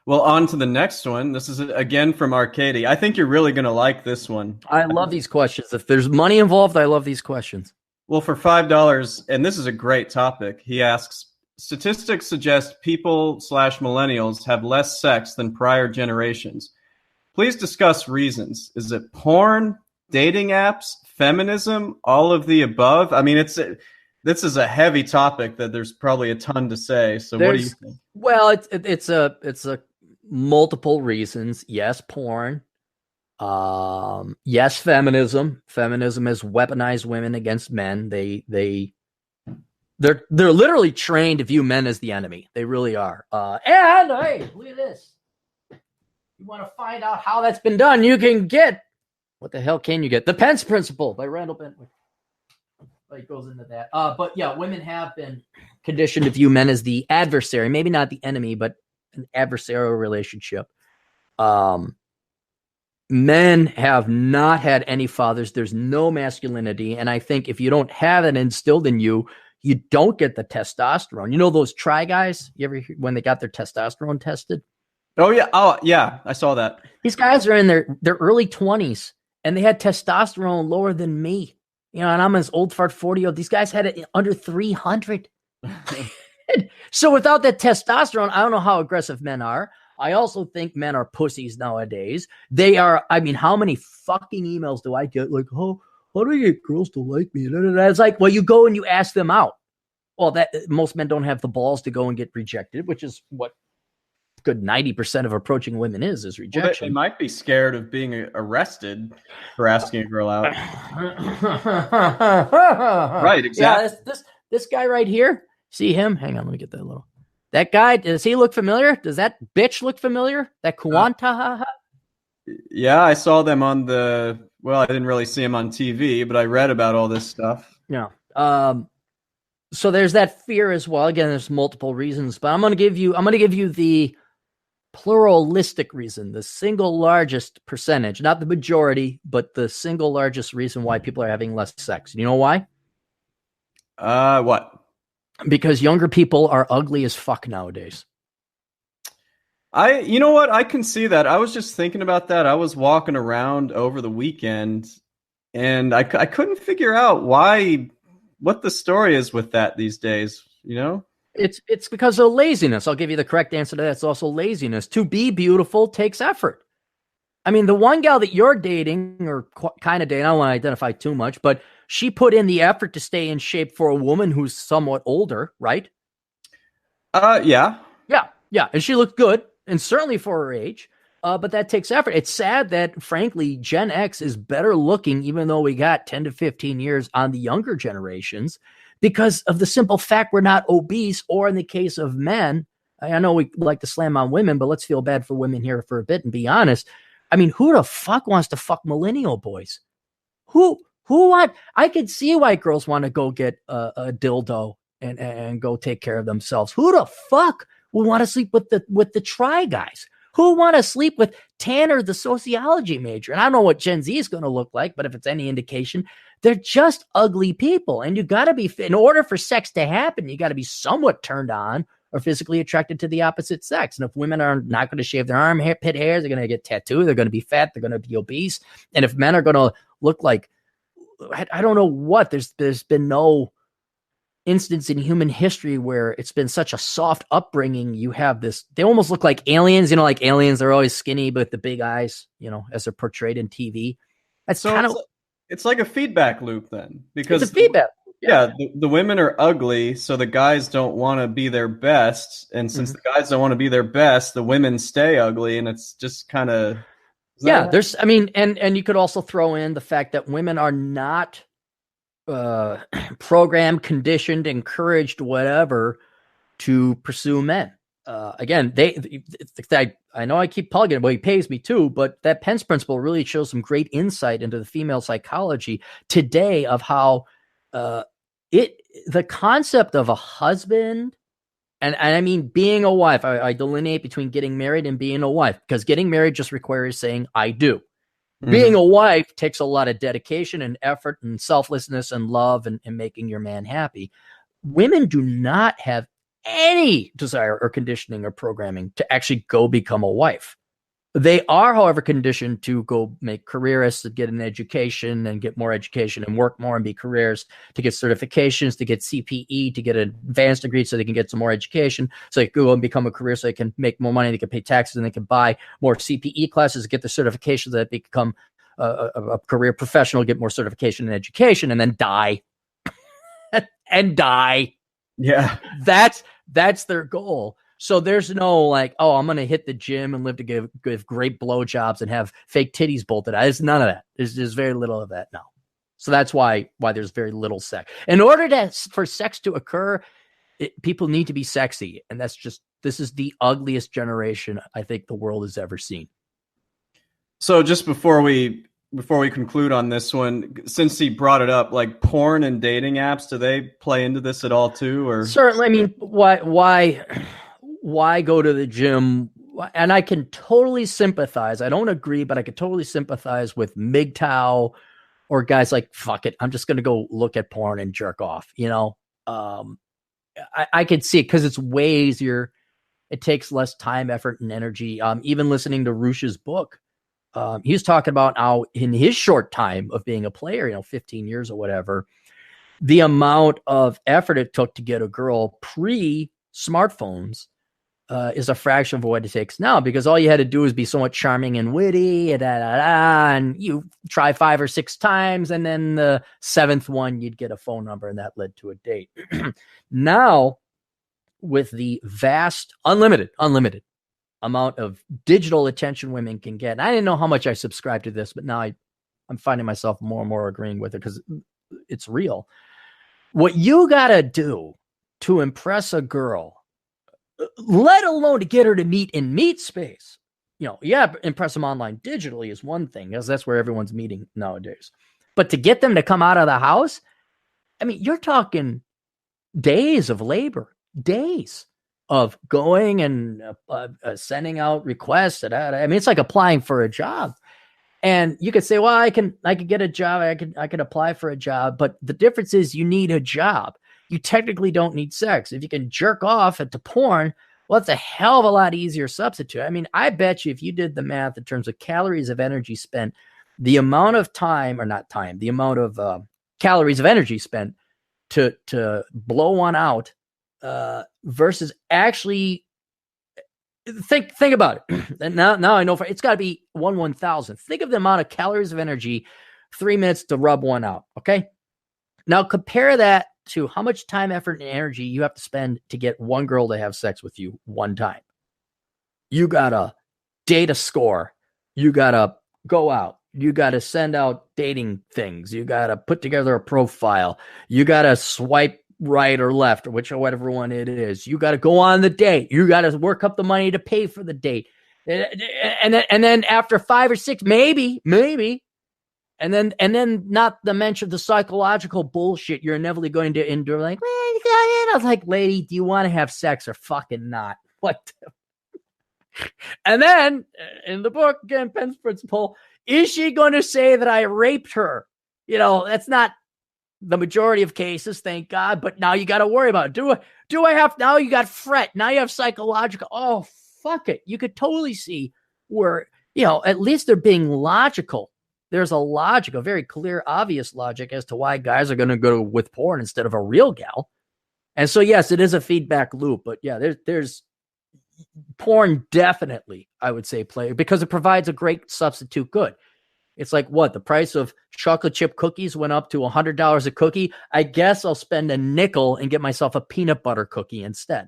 Well, on to the next one. This is again from Arcady. I think you're really going to like this one. I love these questions. If there's money involved, I love these questions. Well, for $5, and this is a great topic, he asks, statistics suggest people/millennials have less sex than prior generations. Please discuss reasons. Is it porn, dating apps, feminism, all of the above? I mean, this is a heavy topic that there's probably a ton to say. So what do you think? Well, it's a multiple reasons. Yes, porn. Yes, feminism. Feminism has weaponized women against men. They're literally trained to view men as the enemy. They really are. And hey, look at this. You want to find out how that's been done? You can get, what the hell can you get? The Pence Principle by Randall Bentley. It goes into that. But yeah, women have been conditioned to view men as the adversary, maybe not the enemy, but an adversarial relationship. Men have not had any fathers. There's no masculinity. And I think if you don't have it instilled in you, you don't get the testosterone. You know those try guys? You ever hear when they got their testosterone tested? Oh yeah, I saw that. These guys are in their early 20s, and they had testosterone lower than me. You know, and I'm as old fart 40-year-old. These guys had it under 300. So without that testosterone, I don't know how aggressive men are. I also think men are pussies nowadays. They are, I mean, how many fucking emails do I get? Like, how do I get girls to like me? It's like, well, you go and you ask them out. Well, that most men don't have the balls to go and get rejected, which is what good 90% of approaching women is rejection. Well, they might be scared of being arrested for asking a girl out. Right, exactly. Yeah, this guy right here, see him? Hang on, let me get that little. That guy, does he look familiar? Does that bitch look familiar? That Kuanta? Yeah, I saw them on I didn't really see him on TV, but I read about all this stuff. Yeah. So there's that fear as well. Again, there's multiple reasons, but I'm going to give you the pluralistic reason, the single largest percentage, not the majority, but the single largest reason why people are having less sex. You know why? What? Because younger people are ugly as fuck nowadays. You know what? I can see that. I was just thinking about that. I was walking around over the weekend, and I couldn't figure out what the story is with that these days. You know? It's because of laziness. I'll give you the correct answer to that. It's also laziness. To be beautiful takes effort. I mean, the one gal that you're dating or kind of dating, I don't want to identify too much, but she put in the effort to stay in shape for a woman who's somewhat older, right? Yeah. Yeah. And she looked good, and certainly for her age, but that takes effort. It's sad that, frankly, Gen X is better looking, even though we got 10 to 15 years on the younger generations, because of the simple fact we're not obese, or in the case of men, I know we like to slam on women, but let's feel bad for women here for a bit and be honest. I mean, who the fuck wants to fuck millennial boys? I could see why girls want to go get a dildo and go take care of themselves. Who the fuck would want to sleep with the try guys? Who want to sleep with Tanner, the sociology major? And I don't know what Gen Z is going to look like, but if it's any indication, they're just ugly people. And you got to be, in order for sex to happen, you got to be somewhat turned on or physically attracted to the opposite sex. And if women are not going to shave their armpit hairs, they're going to get tattooed, they're going to be fat, they're going to be obese. And if men are going to look like, I don't know what, there's been no instance in human history where it's been such a soft upbringing. You have this, they almost look like aliens, like aliens, they're always skinny, but the big eyes, as they're portrayed in TV. That's kind of, it's like a feedback loop then, because it's a feedback. Yeah, the women are ugly, so the guys don't want to be their best. And since the guys don't want to be their best, the women stay ugly, and it's just kind of... Yeah, and you could also throw in the fact that women are not programmed, conditioned, encouraged, whatever, to pursue men. Again, I know I keep plugging it, well, he pays me too, but that Pence Principle really shows some great insight into the female psychology today of how... the concept of a husband, and I mean being a wife, I delineate between getting married and being a wife, because getting married just requires saying I do. Mm-hmm. Being a wife takes a lot of dedication and effort and selflessness and love and making your man happy. Women do not have any desire or conditioning or programming to actually go become a wife. They are, however, conditioned to go make careerists, to get an education and get more education and work more and be careers, to get certifications, to get CPE, to get an advanced degree so they can get some more education, so they can go and become a career so they can make more money, they can pay taxes, and they can buy more CPE classes, get the certifications so that they become a career professional, get more certification and education, and then die. And die. Yeah. That's their goal. So there's no like, oh, I'm going to hit the gym and live to give great blowjobs and have fake titties bolted out. There's none of that. There's very little of that now. So that's why there's very little sex. In order for sex to occur, people need to be sexy. And this is the ugliest generation I think the world has ever seen. So just before we conclude on this one, since he brought it up, like porn and dating apps, do they play into this at all too? Or certainly, I mean, why go to the gym? And I can totally sympathize. I don't agree, but I could totally sympathize with MGTOW or guys like, fuck it, I'm just going to go look at porn and jerk off. You know, I could see it because it's way easier. It takes less time, effort, and energy. Even listening to Rush's book, he was talking about how in his short time of being a player, 15 years or whatever, the amount of effort it took to get a girl pre-smartphones is a fraction of what it takes now, because all you had to do is be somewhat charming and witty, and you try 5 or 6 times, and then the 7th one, you'd get a phone number, and that led to a date. Now, with the vast, unlimited amount of digital attention women can get, and I didn't know how much I subscribed to this, but now I'm finding myself more and more agreeing with it because it's real. What you got to do to impress a girl, let alone to get her to meet in meet space. Impress them online digitally is one thing, because that's where everyone's meeting nowadays. But to get them to come out of the house, I mean, you're talking days of labor, days of going and sending out requests. I mean, it's like applying for a job. And you could say, well, I could get a job. I could apply for a job. But the difference is you need a job. You technically don't need sex. If you can jerk off at the porn, well, it's a hell of a lot easier substitute. I mean, I bet you if you did the math in terms of calories of energy spent, the amount of the amount of calories of energy spent to blow one out versus actually think about it. And now I know it's got to be 1/1000. Think of the amount of calories of energy, 3 minutes to rub one out. Okay. Now compare that to how much time, effort, and energy you have to spend to get one girl to have sex with you one time. You gotta date a score. You gotta go out. You gotta send out dating things. You gotta put together a profile. You gotta swipe right or left, or whatever one it is. You gotta go on the date. You gotta work up the money to pay for the date. And then after 5 or 6, maybe. And then not to mention the psychological bullshit you're inevitably going to endure. Like, well, I was like, lady, do you want to have sex or fucking not? What? And then in the book, again, Penn's Principle, is she going to say that I raped her? That's not the majority of cases, thank God. But now you got to worry about it. Do I have, now you got fret. Now you have psychological. Oh, fuck it. You could totally see where, at least they're being logical. There's a very clear, obvious logic as to why guys are going to go with porn instead of a real gal. And so, yes, it is a feedback loop. But yeah, there's porn definitely, I would say, play, because it provides a great substitute good. It's like, what, the price of chocolate chip cookies went up to $100 a cookie. I guess I'll spend a nickel and get myself a peanut butter cookie instead.